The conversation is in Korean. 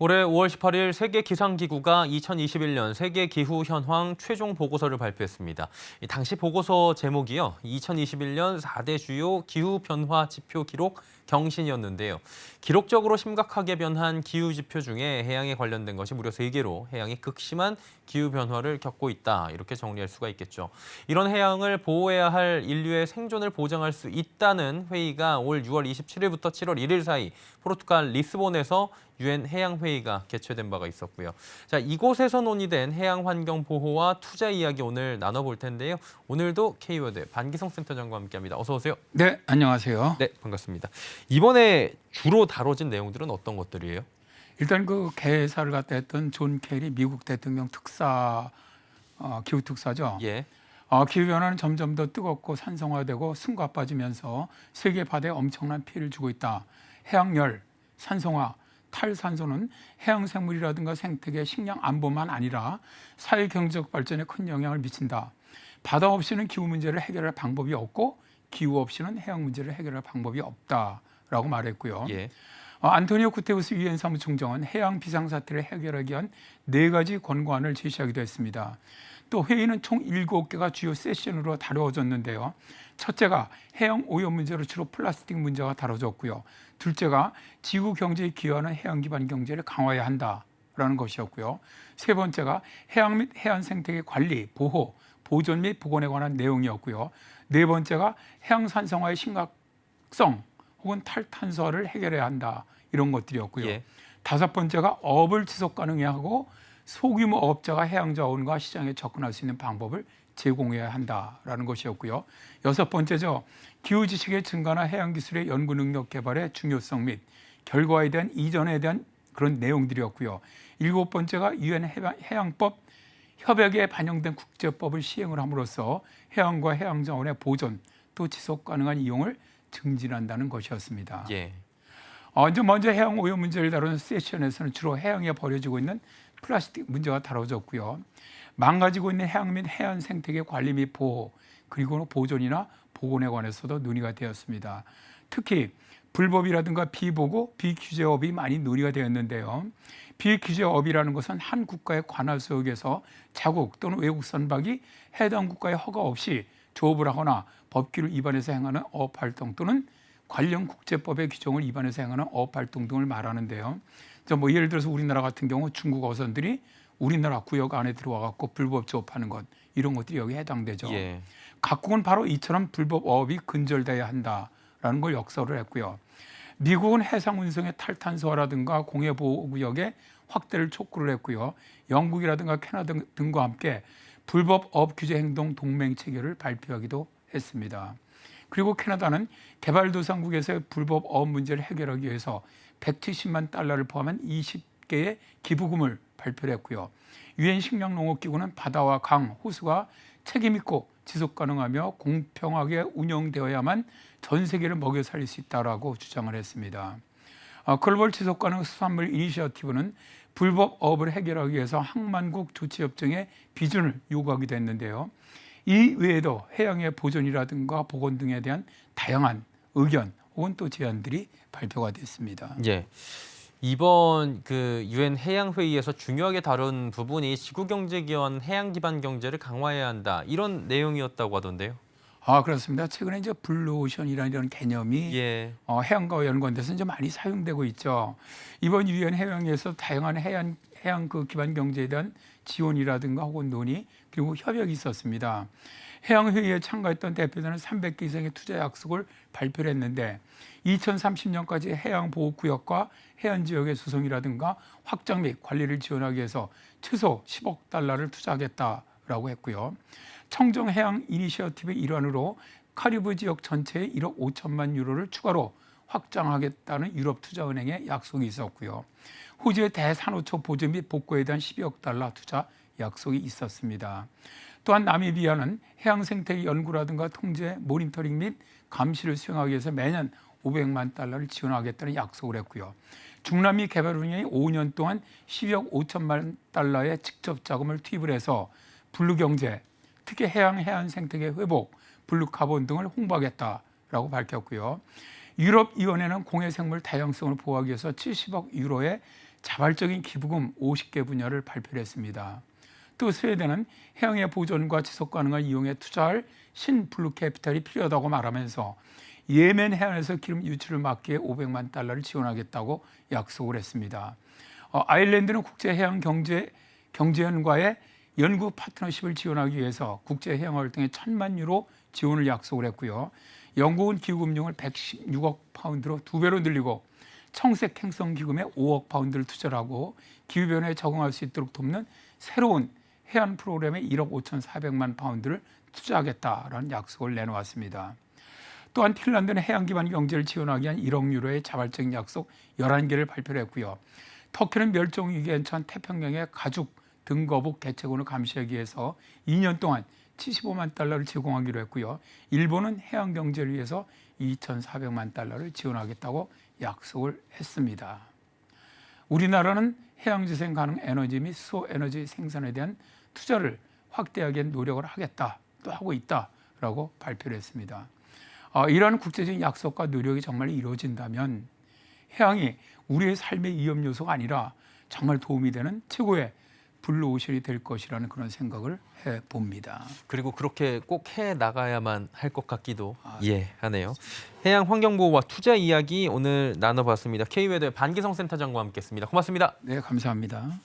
올해 5월 18일 세계기상기구가 2021년 세계기후현황 최종 보고서를 발표했습니다. 당시 보고서 제목이요. 2021년 4대 주요 기후변화 지표 기록 경신이었는데요. 기록적으로 심각하게 변한 기후지표 중에 해양에 관련된 것이 무려 3개로 해양이 극심한 기후변화를 겪고 있다. 이렇게 정리할 수가 있겠죠. 이런 해양을 보호해야 할 인류의 생존을 보장할 수 있다는 회의가 올 6월 27일부터 7월 1일 사이 포르투갈 리스본에서 유엔 해양회의가 개최된 바가 있었고요. 자, 이곳에서 논의된 해양환경 보호와 투자 이야기 오늘 나눠볼 텐데요. 오늘도 K워드 반기성 센터장과 함께합니다. 어서 오세요. 네, 안녕하세요. 네, 반갑습니다. 이번에 주로 다뤄진 내용들은 어떤 것들이에요? 일단 그 개사를 갖다 했던 존 케리 미국 대통령 특사 기후 특사죠. 예, 기후 변화는 점점 더 뜨겁고 산성화되고 숨가 빠지면서 세계 바다에 엄청난 피해를 주고 있다. 해양열, 산성화, 탈산소는 해양 생물이라든가 생태계 식량 안보만 아니라 사회 경제적 발전에 큰 영향을 미친다. 바다 없이는 기후 문제를 해결할 방법이 없고 기후 없이는 해양 문제를 해결할 방법이 없다라고 말했고요. 예, 안토니오 구테우스 유엔 사무총장은 해양 비상사태를 해결하기 위한 4가지 권고안을 제시하기도 했습니다. 또 회의는 총 7개가 주요 세션으로 다루어졌는데요. 첫째가 해양 오염 문제로 주로 플라스틱 문제가 다뤄졌고요. 둘째가 지구 경제에 기여하는 해양 기반 경제를 강화해야 한다라는 것이었고요. 세 번째가 해양 및 해안 생태계 관리, 보호, 보존 및 복원에 관한 내용이었고요. 네 번째가 해양 산성화의 심각성 혹은 탈탄소화를 해결해야 한다. 이런 것들이었고요. 예. 다섯 번째가 어업을 지속 가능하게 하고 소규모 어업자가 해양 자원과 시장에 접근할 수 있는 방법을 제공해야 한다라는 것이었고요. 여섯 번째죠. 기후 지식의 증가나 해양 기술의 연구 능력 개발의 중요성 및 결과에 대한 이전에 대한 그런 내용들이었고요. 일곱 번째가 유엔 해양법 협약에 반영된 국제법을 시행을 함으로써 해양과 해양 자원의 보존 또 지속 가능한 이용을 증진한다는 것이었습니다. 예. 이제 먼저 해양 오염 문제를 다루는 세션에서는 주로 해양에 버려지고 있는 플라스틱 문제가 다뤄졌고요. 망가지고 있는 해양 및 해안 생태계 관리 및 보호 그리고 보존이나 복원에 관해서도 논의가 되었습니다. 특히 불법이라든가 비보고 비규제업이 많이 논의가 되었는데요. 비규제업이라는 것은 한 국가의 관할 소역에서 자국 또는 외국 선박이 해당 국가의 허가 없이 조업을 하거나 법규를 위반해서 행하는 어업활동 또는 관련 국제법의 규정을 위반해서 행하는 어업활동 등을 말하는데요. 예를 들어서 우리나라 같은 경우 중국 어선들이 우리나라 구역 안에 들어와 갖고 불법 조업하는 것 이런 것들이 여기에 해당되죠. 예. 각국은 바로 이처럼 불법 어업이 근절돼야 한다라는 걸 역설을 했고요. 미국은 해상 운송의 탈탄소화라든가 공해보호구역의 확대를 촉구를 했고요. 영국이라든가 캐나다 등과 함께 불법 어업 규제 행동 동맹 체결을 발표하기도 했습니다. 그리고 캐나다는 개발도상국에서의 불법 어업 문제를 해결하기 위해서 170만 달러를 포함한 20개의 기부금을 발표했고요. 유엔 식량농업기구는 바다와 강, 호수가 책임 있고 지속 가능하며 공평하게 운영되어야만 전 세계를 먹여 살릴 수 있다라고 주장을 했습니다. 글로벌 지속 가능 수산물 이니셔티브는 불법 어업을 해결하기 위해서 항만국 조치협정의 비준을 요구하기도 했는데요. 이 외에도 해양의 보존이라든가 복원 등에 대한 다양한 의견 혹은 또 제안들이 발표가 됐습니다. 예. 이번 그 유엔 해양 회의에서 중요하게 다룬 부분이 지구 경제에 기여한 해양 기반 경제를 강화해야 한다. 이런 내용이었다고 하던데요. 그렇습니다. 최근에 이제 블루오션이라는 이런 개념이 예. 해양과 연관돼서 이제 많이 사용되고 있죠. 이번 유엔 해양에서 다양한 해양 그 기반 경제에 대한 지원이라든가 혹은 논의 그리고 협약이 있었습니다. 해양 회의에 참가했던 대표단은 300개 이상의 투자 약속을 발표를 했는데 2030년까지 해양 보호 구역과 해안 지역의 수송이라든가 확장 및 관리를 지원하기 위해서 최소 10억 달러를 투자하겠다라고 했고요. 청정 해양 이니셔티브의 일환으로 카리브 지역 전체에 1억 5천만 유로를 추가로 확장하겠다는 유럽투자은행의 약속이 있었고요. 호주의 대산호초 보존 및 복구에 대한 12억 달러 투자 약속이 있었습니다. 또한 나미비아는 해양 생태계 연구라든가 통제, 모니터링 및 감시를 수행하기 위해서 매년 500만 달러를 지원하겠다는 약속을 했고요. 중남미 개발운영이 5년 동안 12억 5천만 달러의 직접 자금을 투입을 해서 블루 경제, 특히 해안 생태계 회복, 블루 카본 등을 홍보하겠다라고 밝혔고요. 유럽위원회는 공해생물 다양성을 보호하기 위해서 70억 유로의 자발적인 기부금 50개 분야를 발표했습니다. 또 스웨덴은 해양의 보존과 지속 가능한 이용에 투자할 신블루캐피탈이 필요하다고 말하면서 예멘 해안에서 기름 유출을 막기 위해 500만 달러를 지원하겠다고 약속을 했습니다. 아일랜드는 국제해양경제연과의 연구 파트너십을 지원하기 위해서 국제해양활동에 1,000만 유로 지원을 약속을 했고요. 영국은 기후금융을 116억 파운드로 2배로 늘리고 청색 행성 기금에 5억 파운드를 투자를 하고 기후변화에 적응할 수 있도록 돕는 새로운 해안 프로그램에 1억 5,400만 파운드를 투자하겠다라는 약속을 내놓았습니다. 또한 핀란드는 해양 기반 경제를 지원하기 위한 1억 유로의 자발적인 약속 11개를 발표를 했고요. 터키는 멸종 위기에 처한 태평양의 가죽 등거북 개체군을 감시하기 위해서 2년 동안 75만 달러를 제공하기로 했고요. 일본은 해양 경제를 위해서 2,400만 달러를 지원하겠다고 약속을 했습니다. 우리나라는 해양재생 가능 에너지 및 수소 에너지 생산에 대한 투자를 확대하기 위한 노력을 하겠다, 또 하고 있다라고 발표를 했습니다. 이러한 국제적인 약속과 노력이 정말 이루어진다면 해양이 우리의 삶의 위험 요소가 아니라 정말 도움이 되는 최고의 블루오션이 될 것이라는 그런 생각을 해봅니다. 그리고 그렇게 꼭 해 나가야만 할 것 같기도 하네요. 해양 환경보호와 투자 이야기 오늘 나눠봤습니다. K웨더의 반기성 센터장과 함께했습니다. 고맙습니다. 네, 감사합니다.